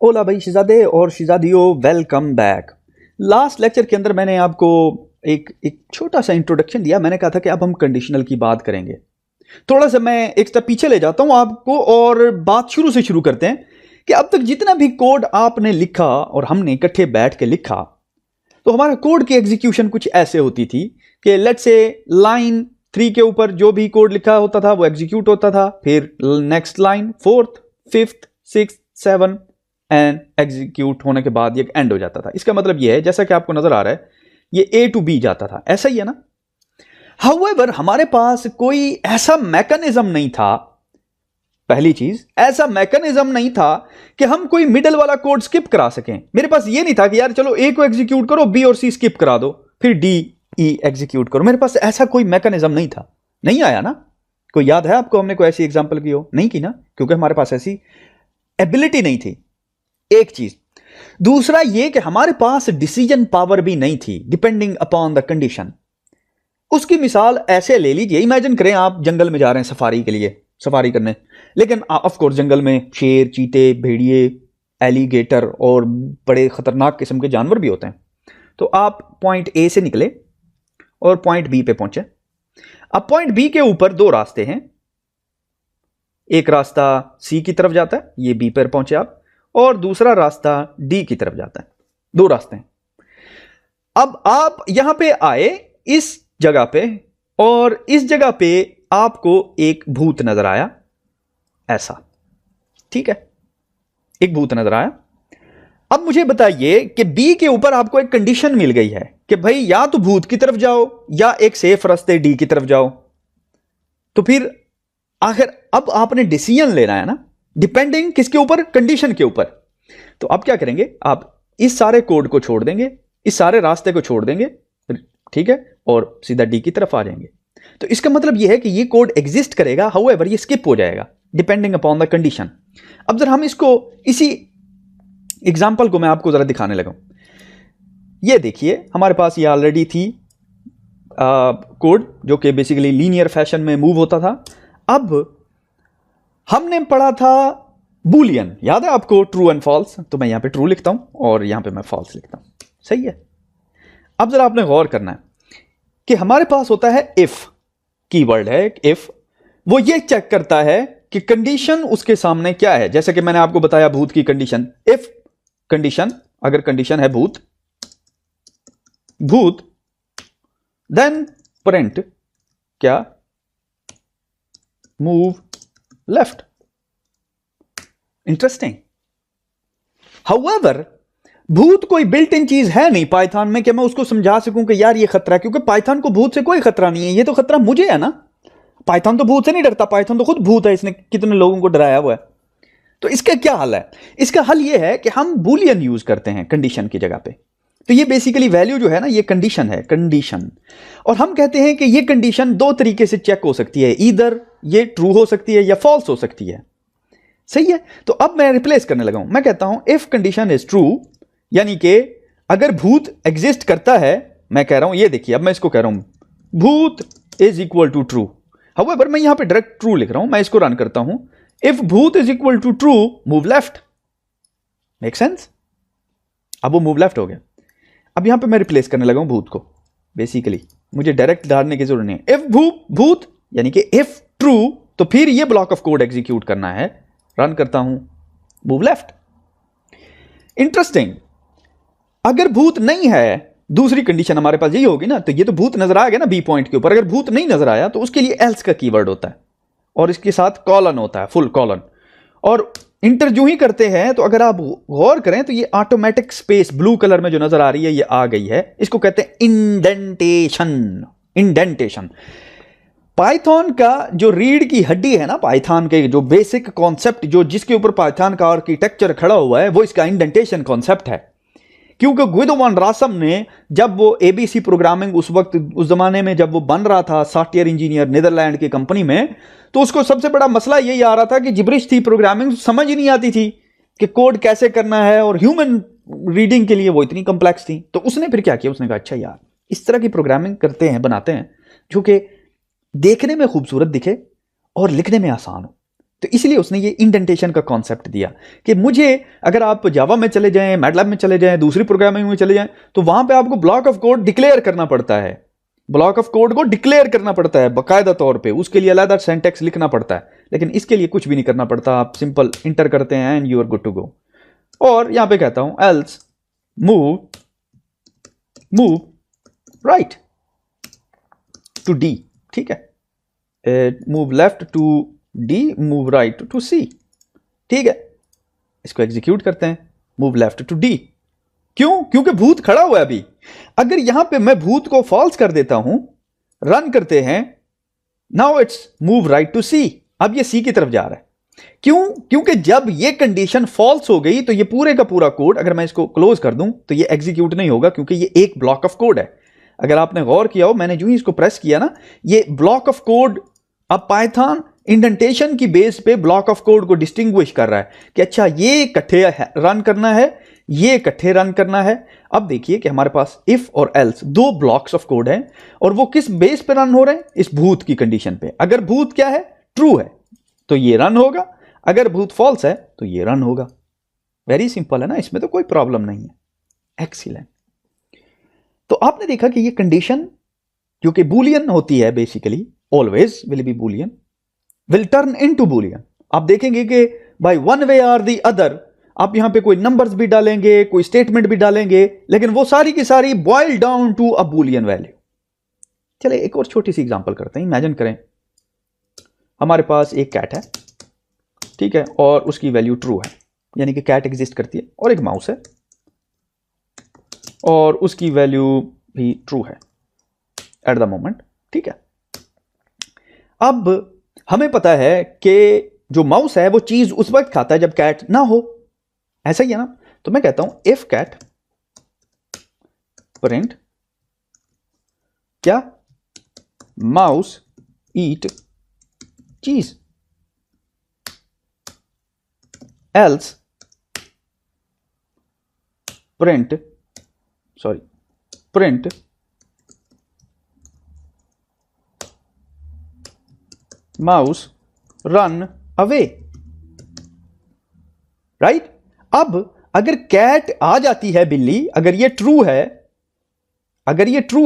ओला भाई शिजादे और शिजादियो, welcome back. Last lecture के अंदर मैंने आपको एक छोटा सा इंट्रोडक्शन दिया। मैंने कहा था कि अब हम कंडीशनल की बात करेंगे। थोड़ा सा मैं एक स्टेप पीछे ले जाता हूं आपको और बात शुरू से शुरू करते हैं कि अब तक जितना भी कोड आपने लिखा और हमने इकट्ठे बैठ के लिखा, तो हमारा कोड की एग्जीक्यूशन कुछ ऐसे होती थी कि लेट्स से लाइन 3 के ऊपर जो भी कोड लिखा होता था वो एग्जीक्यूट होता था, फिर next line 4th 5th 6th 7 and execute होने के बाद ये एंड हो जाता था। इसका मतलब ये है, जैसा कि आपको नजर आ रहा है, ये A to B जाता था, ऐसा ही है ना। हाउएवर हमारे पास कोई ऐसा मैकेनिज्म नहीं था, पहली चीज ऐसा मैकेनिज्म नहीं था कि हम कोई मिडल वाला कोड स्किप करा सकें। मेरे पास ये नहीं था कि यार चलो A को एग्जीक्यूट करो, B और C स्किप करा दो, फिर D E एग्जीक्यूट करो। मेरे पास ऐसा कोई मैकेनिज्म नहीं था, नहीं आया ना। कोई याद है आपको हमने कोई ऐसी एग्जांपल की हो? नहीं की ना, क्योंकि हमारे पास ऐसी एबिलिटी नहीं थी, एक चीज। दूसरा ये कि हमारे पास डिसीजन पावर भी नहीं थी, डिपेंडिंग अपॉन द कंडीशन। उसकी मिसाल ऐसे ले लीजिए, इमेजिन करें आप जंगल में जा रहे हैं सफारी के लिए, सफारी करने, लेकिन ऑफ कोर्स जंगल में शेर, चीते, भेड़िए, एलिगेटर और बड़े खतरनाक किस्म के जानवर भी होते हैं। तो आप पॉइंट ए से निकले और पॉइंट बी पे पहुंचे। अब पॉइंट बी के ऊपर दो रास्ते हैं, एक रास्ता सी की तरफ जाता है, ये बी पर पहुंचे आप, और दूसरा रास्ता डी की तरफ जाता है। दो रास्ते हैं। अब आप यहां पे आए इस जगह पे, और इस जगह पे आपको एक भूत नजर आया, ऐसा, ठीक है, एक भूत नजर आया। अब मुझे बताइए कि बी के ऊपर आपको एक कंडीशन मिल गई है कि भाई या तो भूत की तरफ जाओ या एक सेफ रास्ते डी की तरफ जाओ। तो फिर आखिर अब आपने डिसीजन लेना है ना, डिपेंडिंग किसके ऊपर? कंडीशन के ऊपर। तो आप क्या करेंगे? आप इस सारे कोड को छोड़ देंगे, इस सारे रास्ते को छोड़ देंगे, ठीक है, और सीधा डी की तरफ आ जाएंगे। तो इसका मतलब यह है कि ये कोड एग्जिस्ट करेगा, हाउएवर ये स्किप हो जाएगा डिपेंडिंग अपॉन द कंडीशन। अब जरा हम इसको, इसी एग्जांपल को मैं आपको जरा दिखाने लगा। ये देखिए, हमारे पास ये ऑलरेडी थी कोड जो कि बेसिकली लीनियर फैशन में मूव होता था। अब हमने पढ़ा था बूलियन, याद है आपको, ट्रू एंड फॉल्स। तो मैं यहां पे ट्रू लिखता हूं और यहां पे मैं फॉल्स लिखता हूं, सही है। अब जरा आपने गौर करना है कि हमारे पास होता है इफ, कीवर्ड है इफ। वो ये चेक करता है कि कंडीशन उसके सामने क्या है। जैसे कि मैंने आपको बताया भूत की कंडीशन, इफ कंडीशन, अगर कंडीशन है भूत, भूत, देन प्रिंट क्या? Move left. इंटरेस्टिंग। हाउएवर भूत कोई बिल्ट इन चीज है नहीं पाइथन में कि मैं उसको समझा सकूं कि यार ये खतरा है, क्योंकि पाइथन को भूत से कोई खतरा नहीं है। ये तो खतरा मुझे है ना। पाइथन तो भूत से नहीं डरता, पाइथन तो खुद भूत है, इसने कितने लोगों को डराया हुआ है। तो इसका क्या हल है? इसका हल ये है कि हम बूलियन यूज करते हैं कंडीशन की जगह पे। तो ये बेसिकली वैल्यू जो है ना, ये कंडीशन है, कंडीशन। और हम कहते हैं कि ये कंडीशन दो तरीके से चेक हो सकती है, ईदर ये ट्रू हो सकती है या फॉल्स हो सकती है, सही है। तो अब मैं रिप्लेस करने लगा हूं, मैं कहता हूं इफ कंडीशन इज ट्रू, यानी कि अगर भूत एग्जिस्ट करता है, मैं कह रहा हूं, ये देखिए, अब मैं इसको कह रहा हूं bhoot is equal to true. However मैं यहां पे डायरेक्ट ट्रू लिख रहा हूं, मैं इसको रन करता हूं, if bhoot is equal to true move left. Make sense? अब वो मूव लेफ्ट हो गया। अब यहां पे मैं रिप्लेस करने लगा हूं भूत को, बेसिकली मुझे डायरेक्ट डालने की जरूरत नहीं है। इफ भूत यानी कि इफ ट्रू, तो फिर ये ब्लॉक ऑफ कोड एग्जीक्यूट करना है। रन करता हूं, मूव लेफ्ट। इंटरेस्टिंग। अगर भूत नहीं है, दूसरी कंडीशन हमारे पास यही होगी ना, तो ये तो भूत नजर आ गया ना बी पॉइंट के ऊपर। अगर भूत नहीं नजर आया तो उसके लिए एल्स का कीवर्ड होता है और इसके साथ कॉलन होता है, फुल कॉलन। और इंटर जो ही करते हैं, तो अगर आप गौर करें तो ये ऑटोमेटिक स्पेस ब्लू कलर में जो नजर आ रही है, ये आ गई है। इसको कहते हैं इंडेंटेशन। इंडेंटेशन पाइथन का जो रीढ़ की हड्डी है ना, पाइथन के जो बेसिक कॉन्सेप्ट, जो जिसके ऊपर पाइथन का आर्किटेक्चर खड़ा हुआ है, वो इसका इंडेंटेशन कॉन्सेप्ट है। क्योंकि गुइदो वान रासम ने, जब वो एबीसी प्रोग्रामिंग उस वक्त, उस जमाने में जब वो बन रहा था सॉफ्टवेयर इंजीनियर नीदरलैंड की कंपनी में, तो उसको सबसे बड़ा मसला यही आ रहा था कि जिब्रिश थी, प्रोग्रामिंग समझ ही नहीं आती थी कि कोड कैसे करना है, और ह्यूमन रीडिंग के लिए वो इतनी कंप्लेक्स थी। तो उसने फिर क्या किया, उसने कहा अच्छा यार इस तरह की प्रोग्रामिंग करते हैं, बनाते हैं जो कि देखने में खूबसूरत दिखे और लिखने में आसान हो। तो इसलिए उसने ये इंडेंटेशन का कॉन्सेप्ट दिया कि मुझे, अगर आप जावा में चले जाएं, मैटलैब में चले जाएं, दूसरी प्रोग्रामिंग में चले जाएं, तो वहां पे आपको ब्लॉक ऑफ कोड डिक्लेयर करना पड़ता है। ब्लॉक ऑफ कोड को डिक्लेयर करना पड़ता है बाकायदा तौर पे, उसके लिए अलग सिंटैक्स लिखना पड़ता है। लेकिन इसके लिए कुछ भी नहीं करना पड़ता, आप सिंपल इंटर करते हैं and you are good to go. और यहां पे कहता हूं else move right to D, ठीक है, move left to D, move right to C, ठीक है। इसको एग्जीक्यूट करते हैं, मूव लेफ्ट टू डी। क्यों? क्योंकि भूत खड़ा हुआ है अभी। अगर यहां पे मैं भूत को फॉल्स कर देता हूं, रन करते हैं, now it's move right to C, अब ये सी की तरफ जा रहा है। क्यों? क्योंकि जब ये कंडीशन फॉल्स हो गई तो ये पूरे का पूरा कोड, अगर मैं इसको क्लोज कर दूं तो ये एग्जीक्यूट नहीं होगा, क्योंकि ये एक ब्लॉक ऑफ कोड है। अगर आपने गौर किया हो, मैंने जो ही इसको प्रेस किया ना, ये ब्लॉक ऑफ कोड, अब पाइथन इंडेंटेशन की बेस पे ब्लॉक ऑफ कोड को डिस्टिंग्विश कर रहा है कि अच्छा ये इकट्ठे रन करना है, ये इकट्ठे रन करना है। अब देखिए कि हमारे पास इफ और एल्स दो ब्लॉक्स ऑफ कोड हैं, और वो किस बेस पे रन हो रहे हैं? इस भूत की कंडीशन पे। अगर भूत क्या है? ट्रू है, तो ये रन होगा। अगर भूत फॉल्स है तो ये रन होगा। वेरी सिंपल है ना, इसमें तो कोई प्रॉब्लम नहीं है। एक्सीलेंट। तो आपने देखा कि ये कंडीशन जो कि बूलियन होती है, basically always will be Boolean, will turn into Boolean. आप देखेंगे कि बाय वन वे और द अदर, आप यहां पे कोई नंबर्स भी डालेंगे, कोई स्टेटमेंट भी डालेंगे, लेकिन वो सारी की सारी boil down to a boolean value. चलिए एक और छोटी सी एग्जांपल करते हैं। इमेजिन करें हमारे पास एक कैट है, ठीक है, और उसकी वैल्यू ट्रू है, यानी कि कैट एग्जिस्ट करती है, और एक माउस है और उसकी वैल्यू भी ट्रू है एट द मोमेंट, ठीक है। अब हमें पता है कि जो माउस है वो चीज उस वक्त खाता है जब कैट ना हो, ऐसा ही है ना। तो मैं कहता हूं इफ कैट प्रिंट क्या, माउस ईट चीज, else print mouse run away, right. अब अगर कैट आ जाती है बिल्ली, अगर ये ट्रू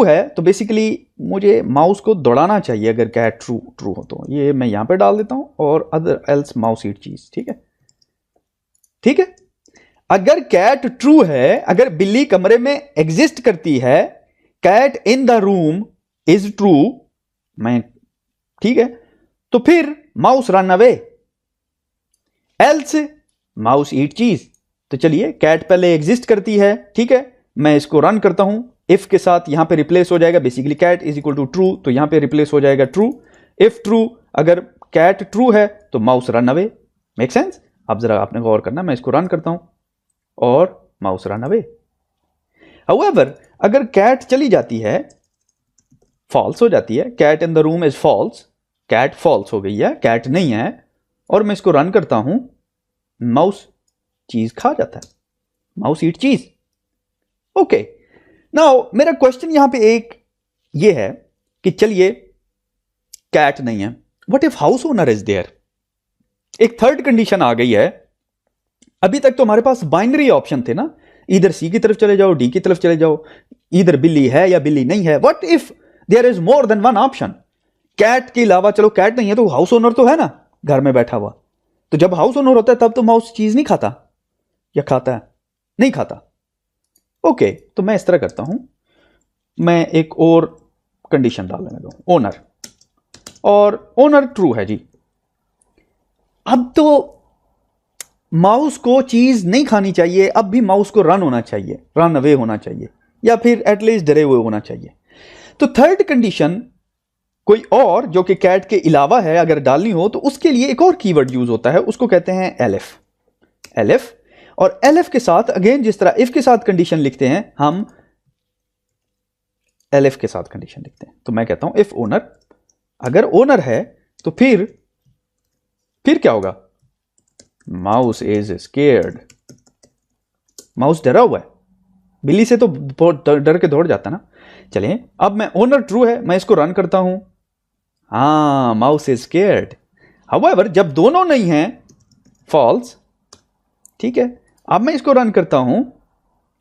है तो बेसिकली मुझे माउस को दौड़ाना चाहिए। अगर कैट ट्रू हो तो ये मैं यहां पे डाल देता हूं, और अदर एल्स माउस ईट चीज, ठीक है। अगर कैट ट्रू है, अगर बिल्ली कमरे में एग्जिस्ट करती है, cat in the room is true, ठीक है, तो फिर mouse run away, else mouse eat cheese. तो चलिए कैट पहले एग्जिस्ट करती है, ठीक है, मैं इसको रन करता हूं, इफ के साथ यहां पे रिप्लेस हो जाएगा, basically cat is equal to true, तो यहां पे रिप्लेस हो जाएगा ट्रू। इफ ट्रू, अगर कैट ट्रू है तो mouse run away. Make sense? अब जरा आपने गौर करना, मैं इसको रन करता हूं और माउस रन अवे। हाउएवर अगर कैट चली जाती है, फॉल्स हो जाती है, cat in the room is false, cat false हो गई है, कैट नहीं है, और मैं इसको रन करता हूं, माउस चीज खा जाता है, माउस ईट चीज। ओके, नाउ मेरा क्वेश्चन यहां पे एक ये है कि चलिए कैट नहीं है, what if house owner is there? एक थर्ड कंडीशन आ गई है। अभी तक तो हमारे पास बाइनरी ऑप्शन थे ना, इधर सी की तरफ चले जाओ, डी की तरफ चले जाओ, इधर बिल्ली है या बिल्ली नहीं है। What if there is more than one option? Cat के अलावा, चलो कैट नहीं है तो हाउस ओनर तो है ना घर में बैठा हुआ, तो जब हाउस ओनर होता है तब तो माउस चीज नहीं खाता, या खाता है? नहीं खाता। ओके, तो मैं इस तरह करता हूं, मैं एक और कंडीशन डालने लगा हूं, ओनर, और ओनर ट्रू है जी। अब तो माउस को चीज नहीं खानी चाहिए, अब भी माउस को रन होना चाहिए, रन अवे होना चाहिए, या फिर एटलीस्ट डरे हुए होना चाहिए। तो थर्ड कंडीशन कोई और जो कि कैट के अलावा है अगर डालनी हो, तो उसके लिए एक और कीवर्ड यूज होता है, उसको कहते हैं एलिफ। और एलिफ के साथ अगेन जिस तरह इफ के साथ कंडीशन लिखते हैं, हम एलिफ के साथ कंडीशन लिखते हैं। तो मैं कहता हूं इफ ओनर, अगर ओनर है तो फिर क्या होगा? माउस इज स्केयर्ड, माउस डरा हुआ है, बिल्ली से तो डर के दौड़ जाता ना। चलिए अब मैं ओनर ट्रू है, मैं इसको रन करता हूं, हाँ माउस इज स्केयर्ड। हाउएवर जब दोनों नहीं हैं, फॉल्स, ठीक है। अब मैं इसको रन करता हूं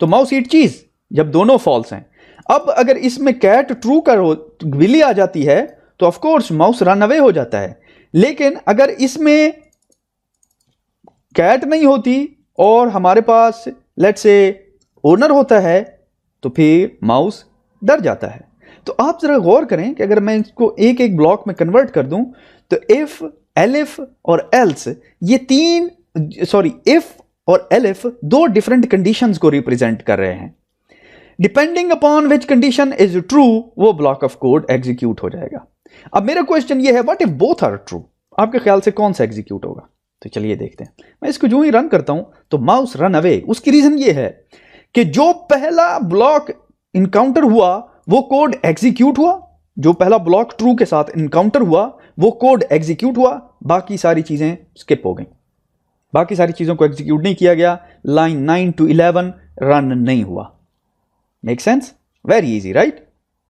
तो माउस ईट चीज, जब दोनों फॉल्स हैं। अब अगर इसमें कैट ट्रू का बिल्ली आ जाती है तो of course mouse run away हो जाता है। लेकिन अगर इसमें कैट नहीं होती और हमारे पास लेट्स से ओनर होता है तो फिर माउस डर जाता है। तो आप जरा गौर करें कि अगर मैं इसको एक एक ब्लॉक में कन्वर्ट कर दूं तो इफ, एलिफ और एल्स, ये तीन, सॉरी, इफ और एलिफ दो डिफरेंट कंडीशंस को रिप्रेजेंट कर रहे हैं। Depending upon which condition is true, वो ब्लॉक ऑफ कोड एग्जीक्यूट हो जाएगा। अब मेरा क्वेश्चन ये है, what if both are true? आपके ख्याल से कौन सा एग्जीक्यूट होगा? तो चलिए देखते हैं। मैं इसको जो ही रन करता हूं तो माउस रन अवे। उसकी रीजन ये है कि जो पहला ब्लॉक इनकाउंटर हुआ वो कोड एग्जीक्यूट हुआ, जो पहला ब्लॉक ट्रू के साथ इनकाउंटर हुआ वो कोड एग्जीक्यूट हुआ, बाकी सारी चीजें स्किप हो गई, बाकी सारी चीजों को एग्जीक्यूट नहीं किया गया। लाइन 9 to 11 रन नहीं हुआ। Make sense? Very easy, right?